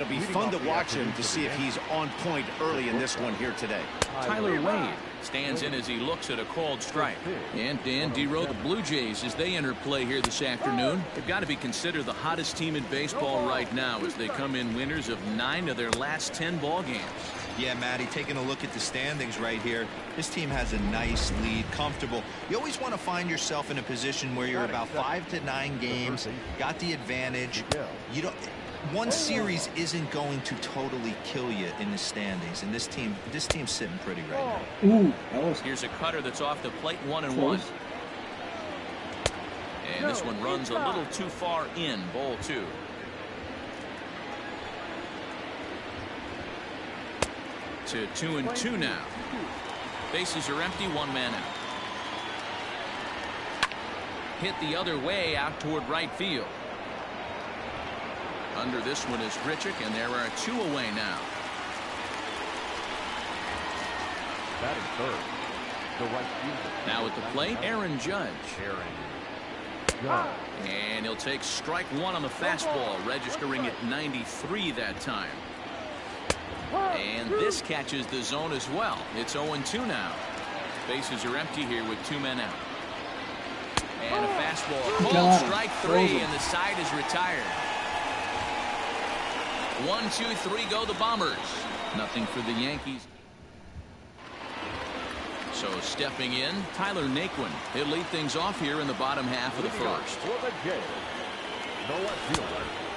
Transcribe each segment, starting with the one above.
It'll be fun to watch him to see if he's on point early in this one here today. Tyler Wade stands in as he looks at a called strike. And Dan D-Row, the Blue Jays, as they enter play here this afternoon, they've got to be considered the hottest team in baseball right now as they come in winners of 9 of their last 10 ball games. Yeah, Matty, taking a look at the standings right here, this team has a nice lead, comfortable. You always want to find yourself in a position where you're about 5 to 9 games, got the advantage. You don't. One series isn't going to totally kill you in the standings, and this team's sitting pretty right now. Here's a cutter that's off the plate, 1-1. And this one runs a little too far in, ball 2. To 2-2 now. Bases are empty, 1 man out. Hit the other way out toward right field. Under this one is Grichuk, and there are 2 away now. Batting third, the right fielder. Now at the plate, Aaron Judge. And he'll take strike 1 on the fastball, registering at 93 that time. And this catches the zone as well. It's 0-2 now. Bases are empty here with 2 men out. And a fastball called strike 3, and the side is retired. 1, 2, 3 go the Bombers. Nothing for the Yankees. So stepping in, Tyler Naquin. He'll lead things off here in the bottom half of the first.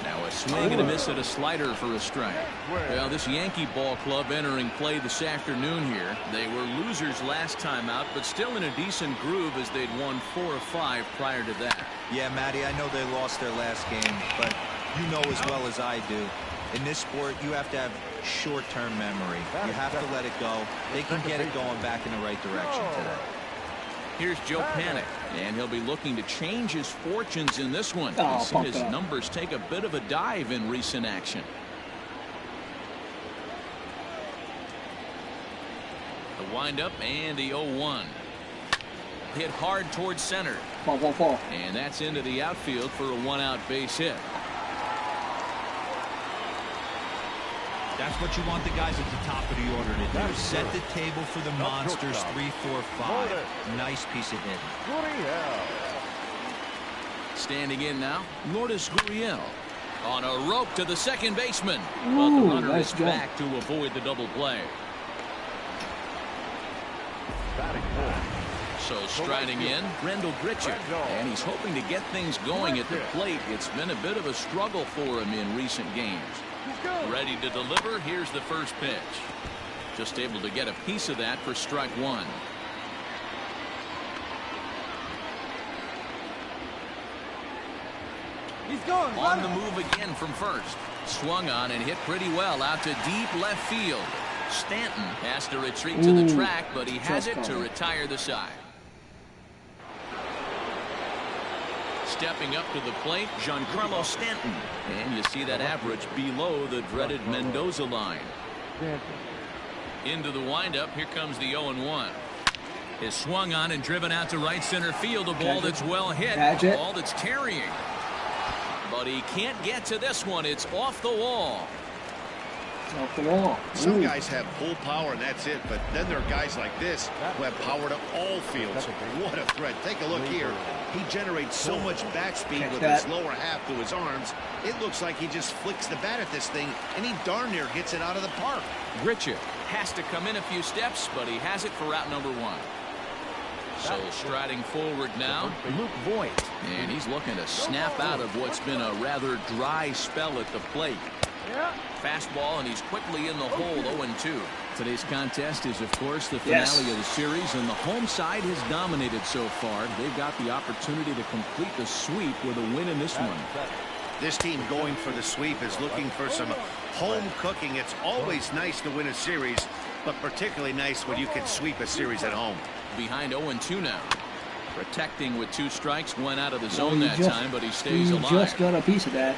Now a swing and a miss at a slider for a strike. Well, this Yankee ball club entering play this afternoon here. They were losers last time out, but still in a decent groove as they'd won 4 or 5 prior to that. Yeah, Matty, I know they lost their last game, but you know as well as I do, in this sport, you have to have short-term memory. You have to let it go. They can get it going back in the right direction today. Here's Joe Panik, and he'll be looking to change his fortunes in this one. He's seen his numbers take a bit of a dive in recent action. The windup and the 0-1. Hit hard towards center. And that's into the outfield for a 1-out base hit. That's what you want the guys at the top of the order to do. Set the table for the monsters. 3, 4, 5. Nice piece of hitting. Standing in now, Lourdes Gurriel on a rope to the second baseman. But the runner is back to avoid the double play. So striding in, Grendel Grichuk, and he's hoping to get things going at the plate. It's been a bit of a struggle for him in recent games. Ready to deliver. Here's the first pitch. Just able to get a piece of that for strike 1. He's going on the move again from first. Swung on and hit pretty well out to deep left field. Stanton has to retreat to the track, but he has it to retire the side. Stepping up to the plate, Giancarlo Stanton. And you see that average below the dreaded Mendoza line. Into the windup, here comes the 0-1. Is swung on and driven out to right center field. A ball that's well hit. A ball that's tarrying. But he can't get to this one. It's off the wall. Some guys have full power and that's it, but then there are guys like this who have power to all fields. What a threat. Take a look here. He generates so much bat speed with his lower half to his arms. It looks like he just flicks the bat at this thing, and he darn near gets it out of the park. Grichuk has to come in a few steps, but he has it for route number 1. So striding forward now, Luke Voigt. And he's looking to snap out of what's been a rather dry spell at the plate. Fastball, and he's quickly in the hole. 0-2. Today's contest is, of course, the finale of the series, and the home side has dominated so far. They've got the opportunity to complete the sweep with a win in this one. This team going for the sweep is looking for some home cooking. It's always nice to win a series, but particularly nice when you can sweep a series at home. Behind 0-2 now. Protecting with 2 strikes, went out of the zone that time, but he stays alive. Just got a piece of that.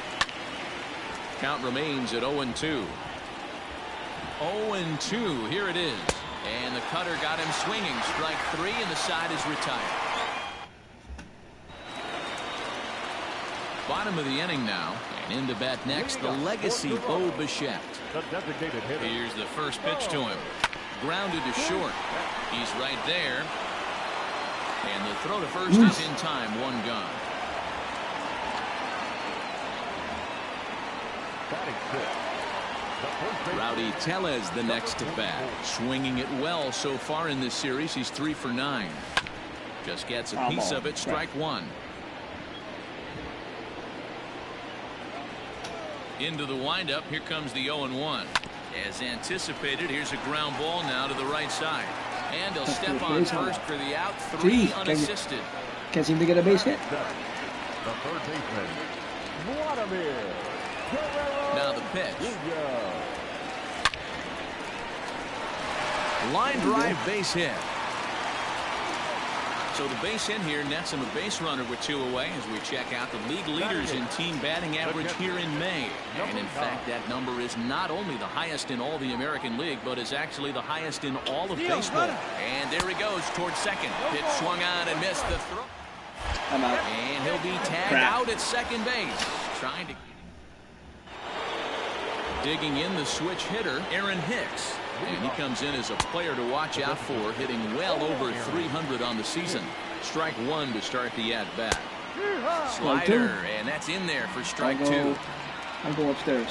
Count remains at 0-2. 0-2. Here it is. And the cutter got him swinging. Strike 3, and the side is retired. Bottom of the inning now, and in to bat next, the legacy Bo Bichette. Here's the first pitch to him. Grounded to short. He's right there. And the throw to first is in time. One gone. Rowdy Tellez the next to bat. Swinging it well so far in this series. He's 3 for 9. Just gets a piece of it. Strike one. Into the windup. Here comes the 0-1. As anticipated, here's a ground ball now to the right side. And he'll step on first for the out. 3 unassisted. Can't seem to get a base hit. The third baseman, Now the pitch. Line drive base hit. So the base hit here nets him a base runner with 2 away as we check out the league leaders in team batting average here in May. And in fact, that number is not only the highest in all the American League, but is actually the highest in all of baseball. And there he goes towards second. Pitch swung on and missed the throw. I'm out. And he'll be tagged out at second base. Trying to... Digging in the switch hitter, Aaron Hicks. And he comes in as a player to watch out for, hitting well over 300 on the season. Strike one to start the at-bat. Slider, and that's in there for strike two. I'll go upstairs.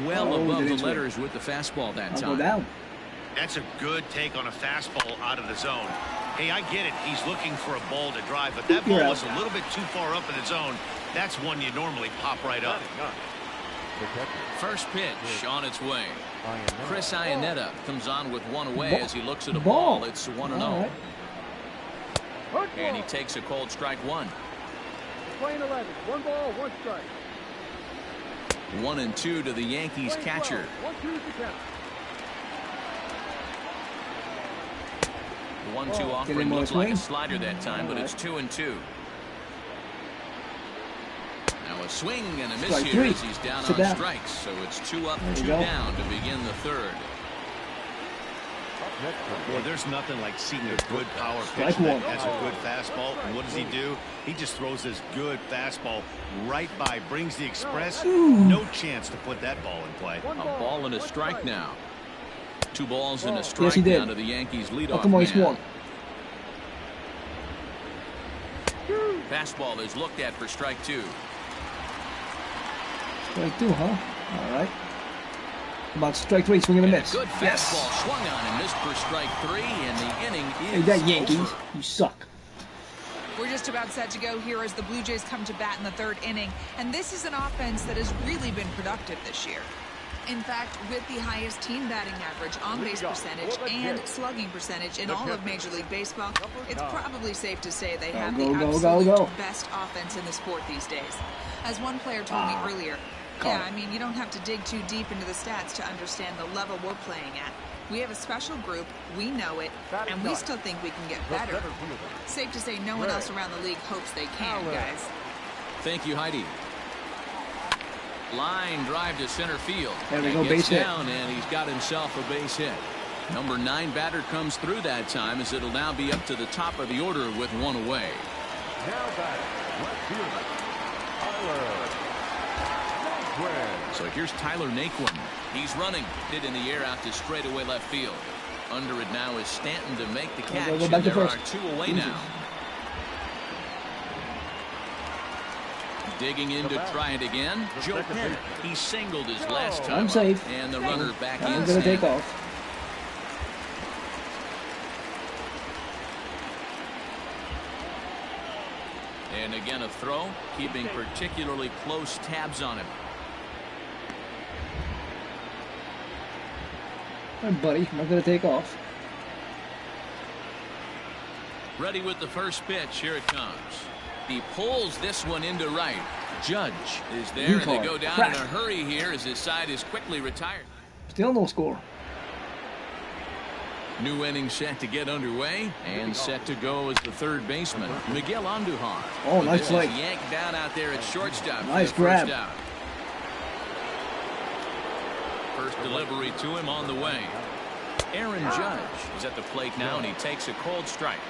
Well above the letters with the fastball that time. I'll go down. That's a good take on a fastball out of the zone. Hey, I get it. He's looking for a ball to drive, but that ball was a little bit too far up in the zone. That's one you normally pop right up. First pitch on its way. Chris Iannetta comes on with 1 away as he looks at a ball. It's 1-0. And he takes a cold strike one. Playing 11. 1 ball, 1 strike. 1-2 to the Yankees catcher. 1-2 to count. The 1-2 offering looked like a slider that time, but it's 2-2. Now a swing and a miss here as he's down on strikes. So it's 2 up, 2 down to begin the third. Boy, there's nothing like seeing a good power pitch that has a good fastball. And what does he do? He just throws this good fastball right by, brings the express. No chance to put that ball in play. A ball and a strike now. 2 balls and a strike down to the Yankees leadoff man. Fastball is looked at for strike 2. Strike 2, huh? All right. About strike 3, swing and a miss. Good fastball swung on and missed for strike 3, and the inning is Hey, that Yankees, over. you suck. We're just about set to go here as the Blue Jays come to bat in the 3rd inning, and this is an offense that has really been productive this year. In fact, with the highest team batting average, on-base percentage, and slugging percentage in all of Major League Baseball, it's probably safe to say they have the absolute best offense in the sport these days. As one player told me earlier, yeah, I mean, you don't have to dig too deep into the stats to understand the level we're playing at. We have a special group, we know it, and we still think we can get better. Safe to say no one else around the league hopes they can, guys. Thank you, Heidi. Line drive to center field. There we go, base hit. Down, and he's got himself a base hit. Number 9 batter comes through that time as it'll now be up to the top of the order with 1 away. Now batting, left fielder, Tyler. So here's Tyler Naquin. He's running. Hit in the air out to straightaway left field. Under it now is Stanton to make the catch. Go back to there first. are 2 away now. Digging in to try it again. Joe Penn. He singled his last time. I'm safe. And the runner back in. I'm going to take off. And again a throw, keeping particularly close tabs on him. All right, buddy, I'm not going to take off. Ready with the first pitch. Here it comes. He pulls this one into right. Judge is there, and they go down in a hurry here as his side is quickly retired. Still no score. New inning set to get underway, and set to go as the 3rd baseman, Miguel Andujar. Oh, nice play. Yanked down out there at shortstop. Nice grab. First delivery to him on the way. Aaron Judge is at the plate now, and he takes a cold strike.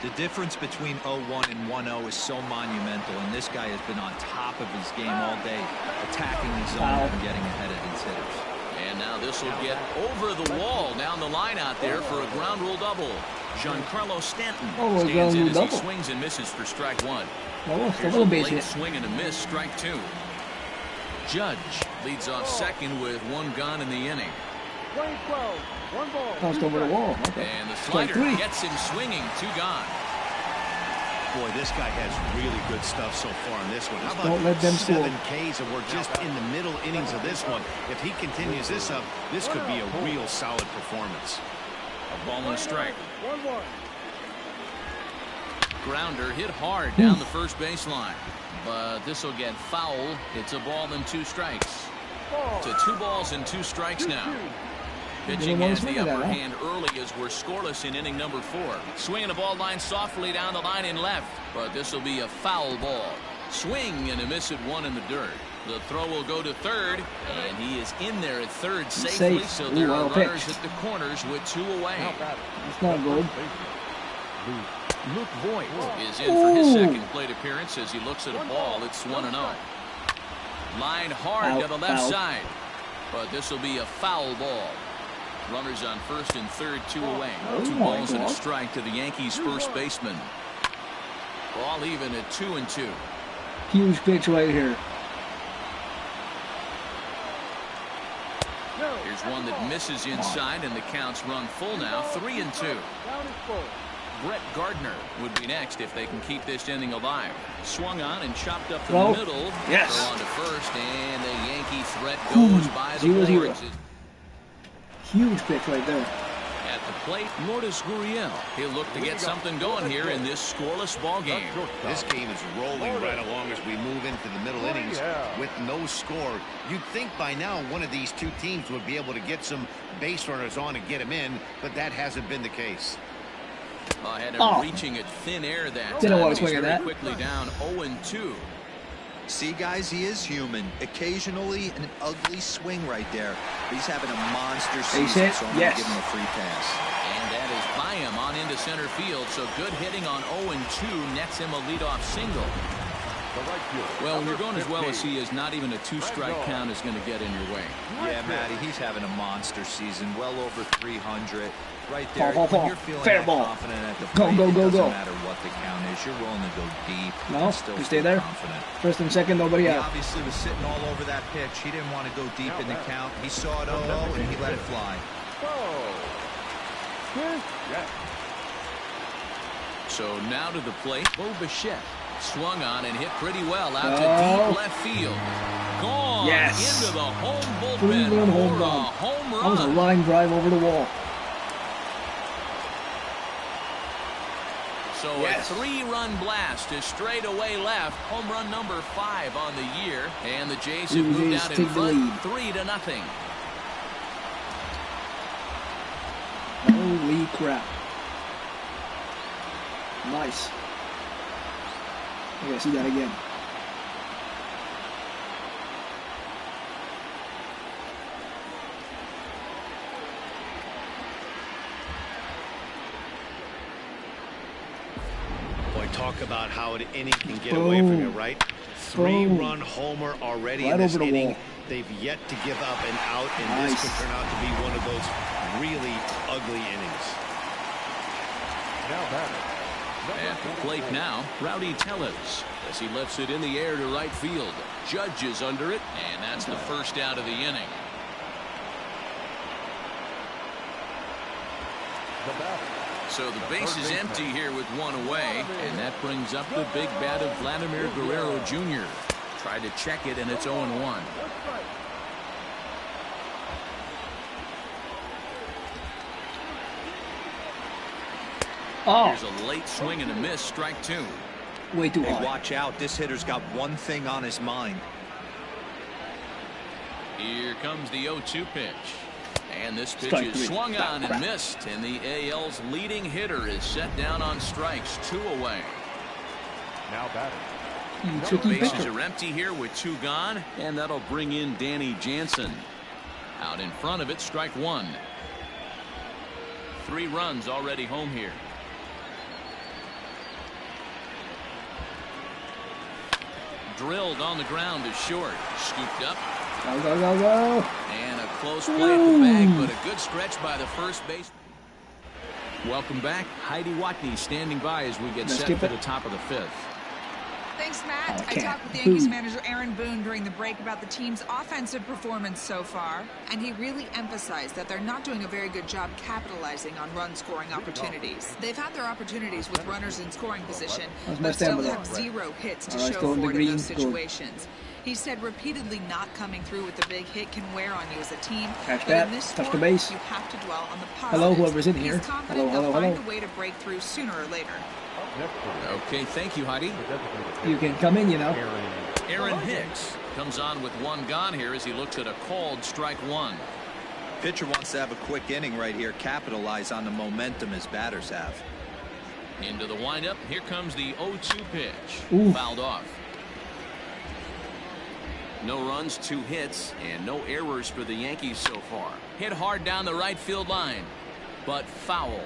The difference between 0-1 and 1-0 is so monumental, and this guy has been on top of his game all day, attacking the zone and getting ahead of his hitters. And now this will get over the wall down the line out there for a ground rule double. Giancarlo Stanton stands in as he swings and misses for strike one. Here's a late swing and a miss, strike two. Judge leads off second with one gone in the inning. 20-12, 1 ball. Bounced over the wall. Okay. And the slider gets him swinging, 2 gone. Boy, this guy has really good stuff so far in this one. How about don't let them 7 score. Ks, and we're just in the middle innings of this one. If he continues this up, this could be a real solid performance. A ball and a strike. 1-1. Grounder hit hard down the first baseline, but this will get foul. It's a ball and 2 strikes. To 2 balls and 2 strikes now. Pitching has the upper hand early as we're scoreless in inning number 4. Swinging a ball line softly down the line in left, but this will be a foul ball. Swing and a miss at 1 in the dirt. The throw will go to third, and he is in there at third safely. So there are runners at the corners with 2 away. It's not good. Luke Voigt is in for his second plate appearance as he looks at a ball. It's 1-0. Line hard to the left side, but this will be a foul ball. Runners on first and third, 2 away. 2 balls and a strike to the Yankees' first baseman. Ball even at 2-2. Huge pitch right here. Here's one that misses inside, and the count's run full now, 3-2. Brett Gardner would be next if they can keep this inning alive. Swung on and chopped up the middle. Yes. Throw on to first, and the Yankee threat goes by the boards. Huge pitch right there. At the plate, Lourdes Gurriel. He'll look to get something going here in this scoreless ball game. This game is rolling right along as we move into the middle innings with no score. You'd think by now one of these 2 teams would be able to get some base runners on and get them in, but that hasn't been the case. Had him reaching at thin air that time. He's very quickly down 0-2. See, guys, he is human. Occasionally an ugly swing right there. But he's having a monster season, so I'm going to give him a free pass. And that is by him on into center field. So good hitting on 0-2 nets him a leadoff single. Well, when you're going as well as he is, not even a 2-strike count is going to get in your way. Yeah, Matty, he's having a monster season, well over 300. Right there, when you're feeling fair ball. confident at the plate, it doesn't matter what the count is. You're willing to go deep. No, still you stay there. Confident. First and second, nobody He out. obviously was sitting all over that pitch. He didn't want to go deep in the count. He saw it 0-0 and he let it fly. So now to the plate, Bo Bichette. Swung on and hit pretty well out to deep left field. Gone into the home bullpen for a home run. That was a line drive over the wall. So a 3-run blast to straightaway left. Home run number 5 on the year. And the Jays have moved out in front 3-0. Holy crap. Nice. I gotta see that again. Boy, talk about how an inning can get away from you, right? 3-run homer already in this inning. They've yet to give up an out, and this could turn out to be one of those really ugly innings. At the plate now, Rowdy Tellez as he lifts it in the air to right field. Judge is under it, and that's the first out of the inning. So the base is empty here with 1 away, and that brings up the big bat of Vladimir Guerrero Jr. Tried to check it, and it's 0-1. Here's a late swing and a miss, strike 2. Way too high. Hey, watch out. This hitter's got one thing on his mind. Here comes the 0-2 pitch. And this pitch is swung on and missed. And the AL's leading hitter is set down on strikes, 2 away. Now batting. The bases are empty here with 2 gone. And that'll bring in Danny Jansen. Out in front of it, strike 1. 3 runs already home here. drilled on the ground is short. Scooped up. Go, go, go, go. And a close play at the bag, but a good stretch by the first base. Welcome back. Heidi Watney standing by as we get set for the top of the fifth. Thanks, Matt. I talked with Yankees manager Aaron Boone during the break about the team's offensive performance so far, and he really emphasized that they're not doing a very good job capitalizing on run-scoring opportunities. They've had their opportunities with runners in scoring position, but still have 0 hits to show for it in those situations. He said repeatedly not coming through with the big hit can wear on you as a team. Catch that. Touch the base. You have to dwell on the positives. Hello, whoever's in here. He's confident they'll find a way to break through sooner or later. Okay, thank you, Heidi. You can come in, you know. Aaron Hicks comes on with 1 gone here as he looks at a called strike 1. Pitcher wants to have a quick inning right here, capitalize on the momentum his batters have. Into the windup. Here comes the 0-2 pitch. Ooh. Fouled off. No runs, 2 hits, and no errors for the Yankees so far. Hit hard down the right field line, but foul.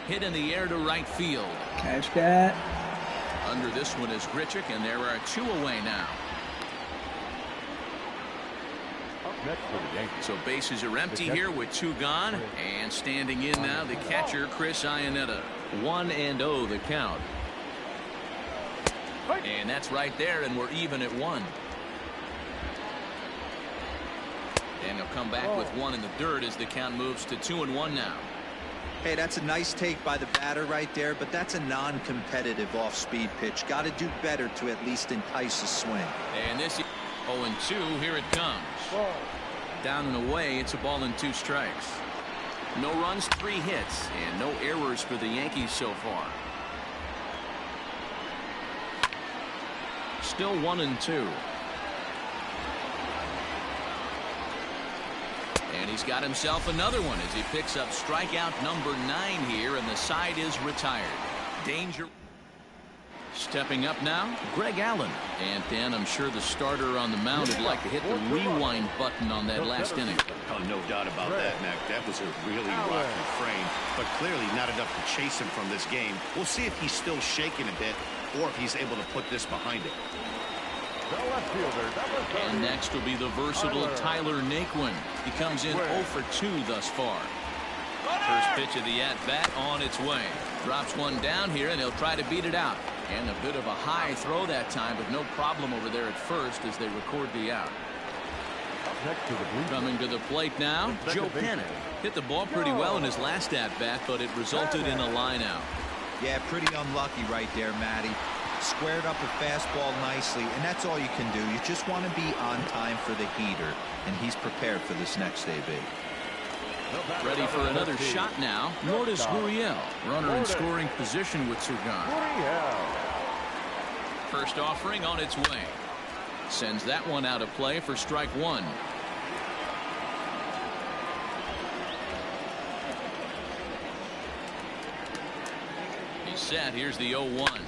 Hit in the air to right field. Catch that. Under this one is Grichuk, and there are 2 away now. So bases are empty here with 2 gone, and standing in now the catcher Chris Iannetta. 1-0 the count. And that's right there, and we're even at 1. And he'll come back with 1 in the dirt as the count moves to 2-1 now. Hey, that's a nice take by the batter right there, but that's a non-competitive off-speed pitch. Got to do better to at least entice a swing. And this 0-2, here it comes. Down and away, it's a ball and 2 strikes. No runs, 3 hits, and no errors for the Yankees so far. Still 1-2. And he's got himself another one as he picks up strikeout number 9 here, and the side is retired. Danger. Stepping up now, Greg Allen. And Dan, I'm sure the starter on the mound would like to hit the rewind button on that last inning. Oh, no doubt about that, Mac. That was a really rocky frame, but clearly not enough to chase him from this game. We'll see if he's still shaking a bit or if he's able to put this behind him. And next will be the versatile Tyler Naquin. He comes in 0 for 2 thus far. First pitch of the at-bat on its way. Drops one down here, and he'll try to beat it out. And a bit of a high throw that time, but no problem over there at first as they record the out. Coming to the plate now, Joe Pennant. Hit the ball pretty well in his last at-bat, but it resulted in a line out. Yeah, pretty unlucky right there, Matty. Squared up a fastball nicely, and that's all you can do. You just want to be on time for the heater, and he's prepared for this next AB. Ready for another shot now. Lourdes Gurriel, runner in scoring position with 2 gone. First offering on its way. Sends that one out of play for strike 1. He's set. Here's the 0-1.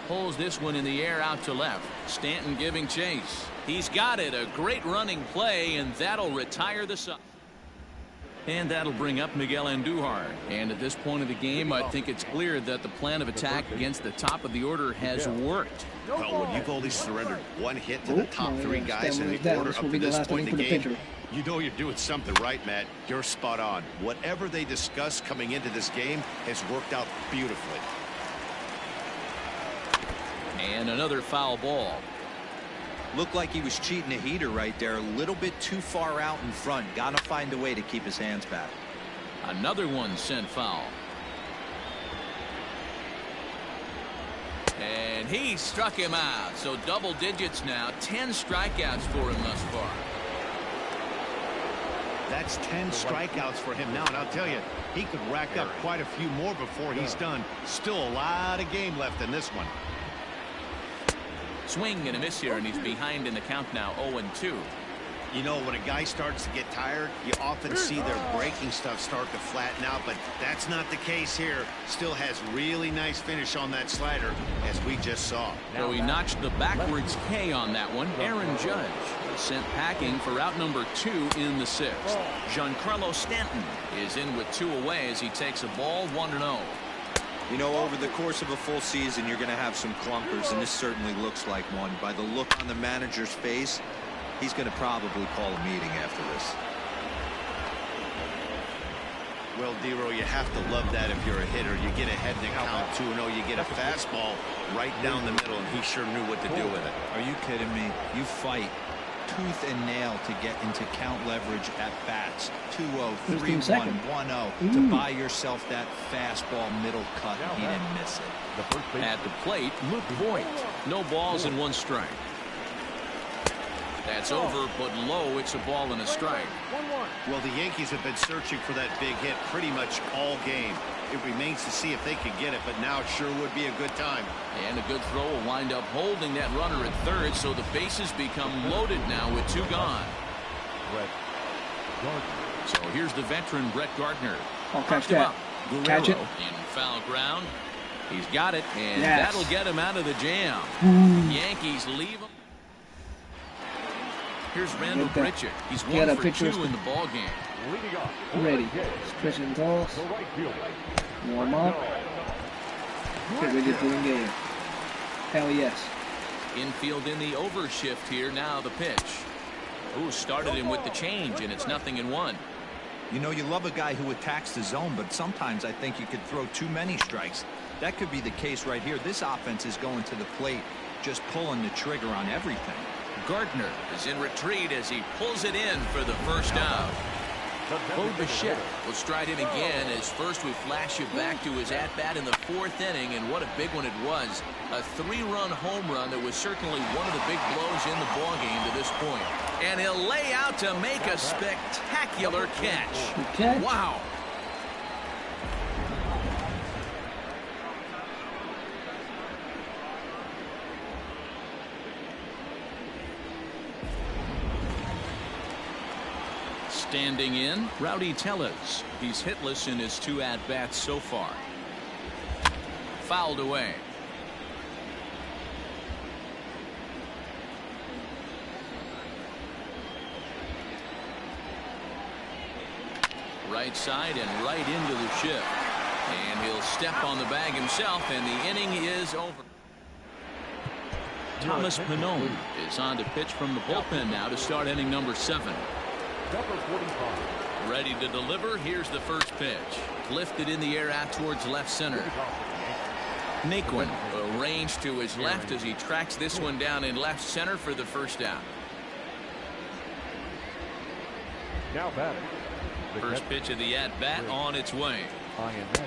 Pulls this one in the air out to left. Stanton giving chase. He's got it. A great running play, and that'll retire the side. And that'll bring up Miguel Andujar. And at this point of the game, I think it's clear that the plan of attack against the top of the order has worked. Well, when you've only surrendered 1 hit to the top 3 guys in the order up to this point in the game, you know you're doing something right, Matt. You're spot on. Whatever they discussed coming into this game has worked out beautifully. And another foul ball. Looked like he was cheating a heater right there. A little bit too far out in front. Got to find a way to keep his hands back. Another one sent foul. And he struck him out. So double digits now. 10 strikeouts for him thus far. That's 10 strikeouts for him now, and I'll tell you, he could rack up quite a few more before he's done. Still a lot of game left in this one. Swing and a miss here, and he's behind in the count now, 0-2. You know, when a guy starts to get tired, you often see their breaking stuff start to flatten out, but that's not the case here. Still has really nice finish on that slider, as we just saw. So he notched the backwards K on that one. Aaron Judge sent packing for out number 2 in the 6th. Giancarlo Stanton is in with 2 away as he takes a ball 1-0. You know, over the course of a full season, you're going to have some clunkers, and this certainly looks like one. By the look on the manager's face, he's going to probably call a meeting after this. Well, Dero, you have to love that if you're a hitter. You get ahead in the count 2-0, you get a fastball right down the middle, and he sure knew what to do with it. Are you kidding me? You fight tooth and nail to get into count leverage at bats. 2-0, 3-1, 1-0 to buy yourself that fastball middle cut. He didn't miss it. At the plate, Luke Voigt. No balls and 1 strike. That's over, but low. It's a ball and a strike. Well, the Yankees have been searching for that big hit pretty much all game. It remains to see if they can get it, but now it sure would be a good time. And a good throw will wind up holding that runner at third, so the bases become loaded now with 2 gone. So here's the veteran Brett Gardner. I'll catch that. Catch it. In foul ground. He's got it, and that'll get him out of the jam. Yankees leave him. Here's Randall Grichuk. He's 1 for 2 in the ball game. Ready. Stretch and toss. Warm up. Get ready to the game. Hell yes. Infield in the overshift here. Now the pitch. Ooh, started him with the change, and it's 0-1. You know, you love a guy who attacks the zone, but sometimes I think you could throw too many strikes. That could be the case right here. This offense is going to the plate, just pulling the trigger on everything. Gardner is in retreat as he pulls it in for the first out. Bo Bichette will stride in again as first we flash you back to his at-bat in the 4th inning, and what a big one it was. A 3-run home run that was certainly one of the big blows in the ballgame to this point. And he'll lay out to make a spectacular catch. Wow. Standing in, Rowdy Tellez. He's hitless in his 2 at-bats so far. Fouled away. Right side and right into the shift. And he'll step on the bag himself, and the inning is over. Thomas Pannone is on to pitch from the bullpen now to start inning number 7. Ready to deliver. Here's the first pitch. Lifted in the air out towards left center. Naquin arranged to his left as he tracks this one down in left center for the first out. Now batting. First pitch of the at-bat on its way.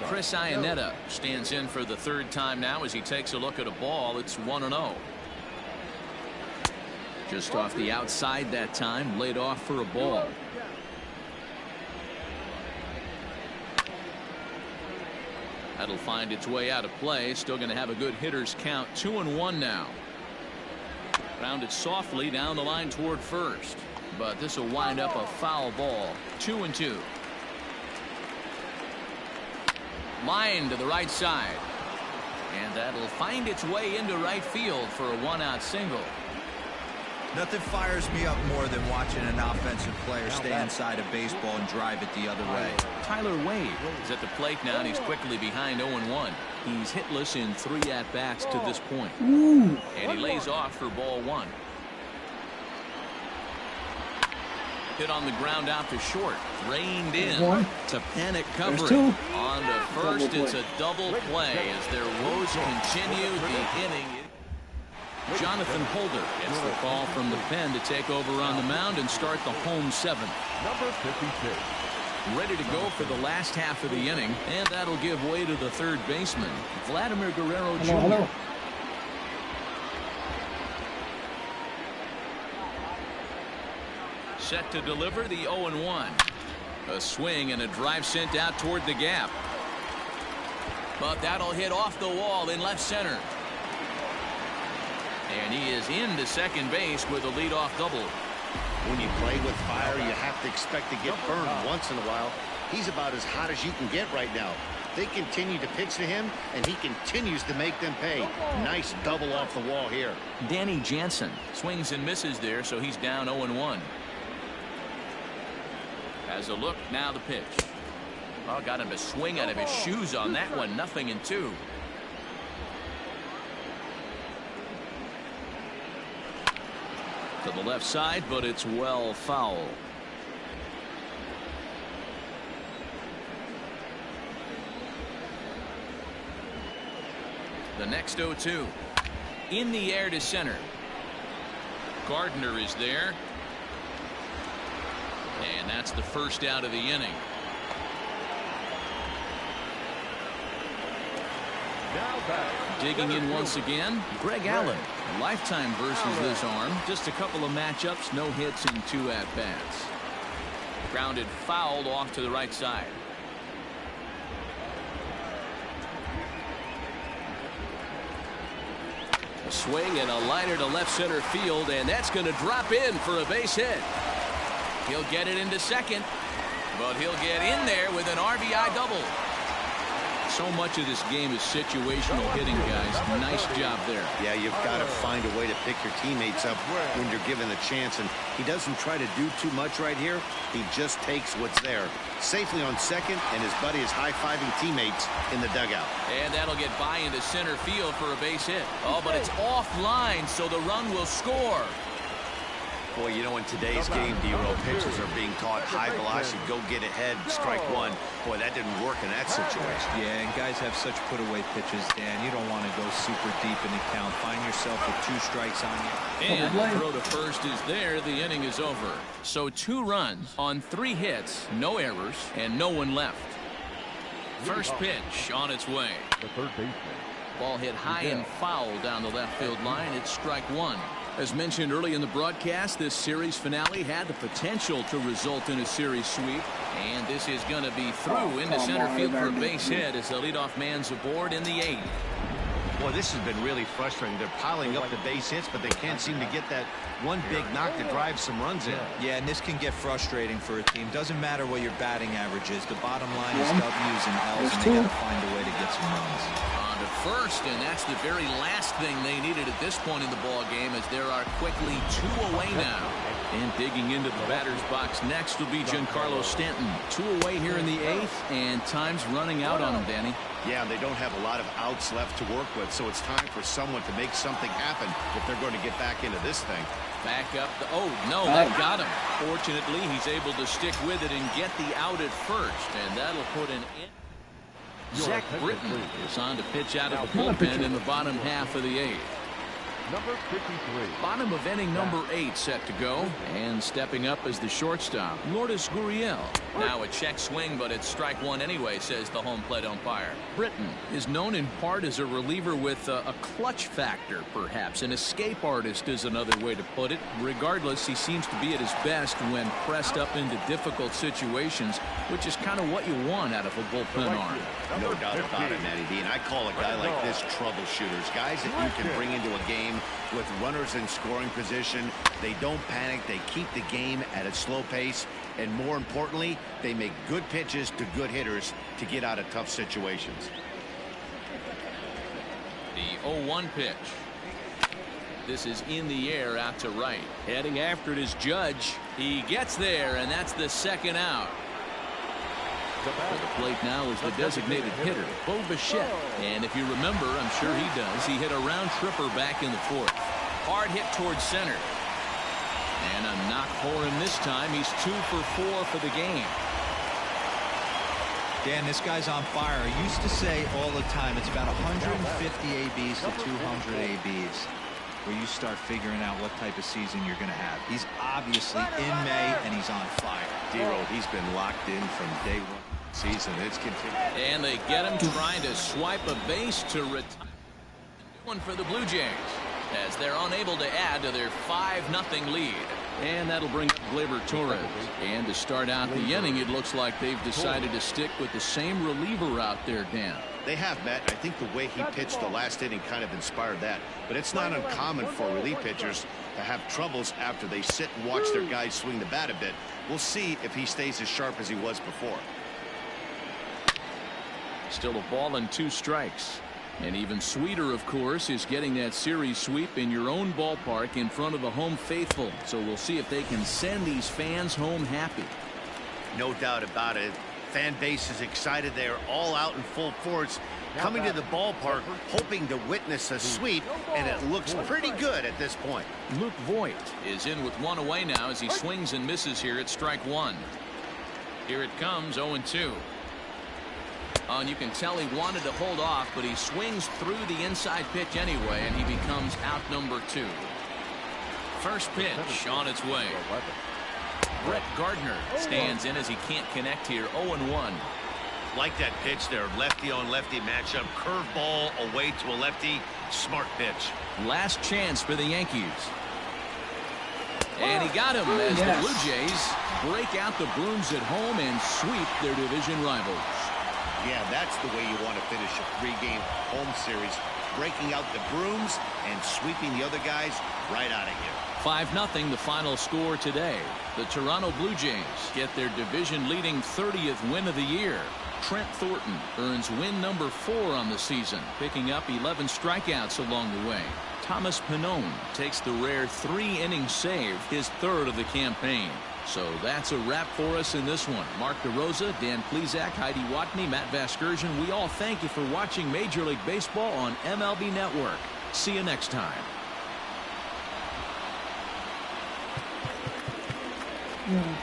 Chris Iannetta stands in for the 3rd time now as he takes a look at a ball. It's 1-0. Just off the outside that time, laid off for a ball. That'll find its way out of play. Still going to have a good hitter's count. 2-1 now. Grounded softly down the line toward first. But this will wind up a foul ball. 2-2. Line to the right side. And that'll find its way into right field for a 1-out single. Nothing fires me up more than watching an offensive player stay inside a baseball and drive it the other way. Tyler Wade is at the plate now, and he's quickly behind 0-1. He's hitless in 3 at-bats to this point. And he lays off for ball 1. Hit on the ground out to short. Reined in to panic coverage. On to first, it's a double play as their woes continue the inning. Jonathan Holder gets the call from the pen to take over on the mound and start the home 7th. Number 52. Ready to go for the last half of the inning, and that'll give way to the 3rd baseman, Vladimir Guerrero Jr. Hello. Set to deliver the 0-1. A swing and a drive sent out toward the gap. But that'll hit off the wall in left center. And he is into second base with a leadoff double. When you play with fire, you have to expect to get burned once in a while. He's about as hot as you can get right now. They continue to pitch to him, and he continues to make them pay. Nice double off the wall here. Danny Jansen swings and misses there, so he's down 0-1. As a look, now the pitch. Oh, got him to swing out of his shoes on that one. 0-2. To the left side, but it's well foul. The next 0-2. In the air to center. Gardner is there. And that's the first out of the inning. Digging in once again, Greg Allen. A lifetime versus this arm. Just a couple of matchups, no hits and 2 at-bats. Grounded fouled off to the right side. A swing and a liner to left center field, and that's going to drop in for a base hit. He'll get it into second, but he'll get in there with an RBI double. So much of this game is situational hitting, guys. Nice job there. Yeah, you've got to find a way to pick your teammates up when you're given the chance, and he doesn't try to do too much right here. He just takes what's there. Safely on second, and his buddy is high-fiving teammates in the dugout. And that'll get by into center field for a base hit. Oh, but it's offline, so the run will score. Boy, you know, in today's game, D-Roll, pitchers are being taught high velocity, go get ahead, strike one. Boy, that didn't work in that situation. Yeah, and guys have such put-away pitches, Dan. You don't want to go super deep in the count. Find yourself with 2 strikes on you. And the throw to first is there. The inning is over. So 2 runs on 3 hits, no errors, and no one left. First pitch on its way. The third baseman. Ball hit high and foul down the left field line. It's strike 1. As mentioned early in the broadcast, this series finale had the potential to result in a series sweep. And this is going to be through into center field for a base hit as the leadoff man's aboard in the 8th. Boy, this has been really frustrating. They're piling up the base hits, but they can't seem to get that one big knock to drive some runs in. Yeah, and this can get frustrating for a team. Doesn't matter what your batting average is. The bottom line is W's and L's, and they got to find a way to get some runs. On to first, and that's the very last thing they needed at this point in the ball game, as there are quickly 2 away now. And digging into the batter's box next will be Giancarlo Stanton. 2 away here in the 8th, and time's running out on him, Danny. Yeah, they don't have a lot of outs left to work with, so it's time for someone to make something happen if they're going to get back into this thing. Back up the, oh no, that got him. Fortunately, he's able to stick with it and get the out at first, and that'll put an end. Zach Britton is on to pitch out of the bullpen in the bottom half of the 8th. Number 53. Bottom of inning number 8 set to go, and stepping up as the shortstop, Lourdes Gurriel. Now a check swing, but it's strike 1 anyway, says the home plate umpire. Britton is known in part as a reliever with a clutch factor, perhaps. An escape artist is another way to put it. Regardless, he seems to be at his best when pressed up into difficult situations, which is kind of what you want out of a bullpen arm. No doubt about it, Matty D. And I call a guy like this troubleshooters. Guys that you can bring into a game with runners in scoring position. They don't panic. They keep the game at a slow pace. And more importantly, they make good pitches to good hitters to get out of tough situations. The 0-1 pitch. This is in the air out to right. Heading after it is Judge. He gets there, and that's the second out. For the plate now is the designated hitter, Bo Bichette. And if you remember, I'm sure he does, he hit a round tripper back in the 4th. Hard hit towards center. And a knock for him this time. He's 2 for 4 for the game. Dan, this guy's on fire. I used to say all the time, it's about 150 ABs to 200 ABs where you start figuring out what type of season you're going to have. He's obviously in May, and he's on fire. D-Roll, he's been locked in from day 1 season. It's continued. And they get him trying to swipe a base to retire. One for the Blue Jays, as they're unable to add to their 5-0 lead. And that'll bring up Gleyber Torres. And to start out the inning, it looks like they've decided to stick with the same reliever out there, Dan. They have, Matt. I think the way he pitched the last inning kind of inspired that. But it's not uncommon for relief pitchers to have troubles after they sit and watch their guys swing the bat a bit. We'll see if he stays as sharp as he was before. Still a ball and 2 strikes. And even sweeter, of course, is getting that series sweep in your own ballpark in front of the home faithful. So we'll see if they can send these fans home happy. No doubt about it. fan base is excited. They are all out in full force, coming to the ballpark, hoping to witness a sweep, and it looks pretty good at this point. Luke Voigt is in with one away now as he swings and misses here at strike one. Here it comes, 0-2. And you can tell he wanted to hold off, but he swings through the inside pitch anyway, and he becomes out number 2. First pitch on its way. Brett Gardner stands in as he can't connect here. 0-1. Like that pitch there, lefty on lefty matchup, curveball away to a lefty, smart pitch. Last chance for the Yankees. And he got him as the Blue Jays break out the brooms at home and sweep their division rivals. Yeah, that's the way you want to finish a 3-game home series, breaking out the brooms and sweeping the other guys right out of here. 5-0 the final score today. The Toronto Blue Jays get their division-leading 30th win of the year. Trent Thornton earns win number 4 on the season, picking up 11 strikeouts along the way. Thomas Pannone takes the rare 3-inning save, his 3rd of the campaign. So that's a wrap for us in this one. Mark DeRosa, Dan Plesac, Heidi Watney, Matt Vasgersian, we all thank you for watching Major League Baseball on MLB Network. See you next time.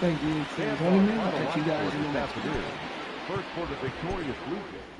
Thank you for joining me. I'll catch you guys in the next one. First for the victorious Blue Jays.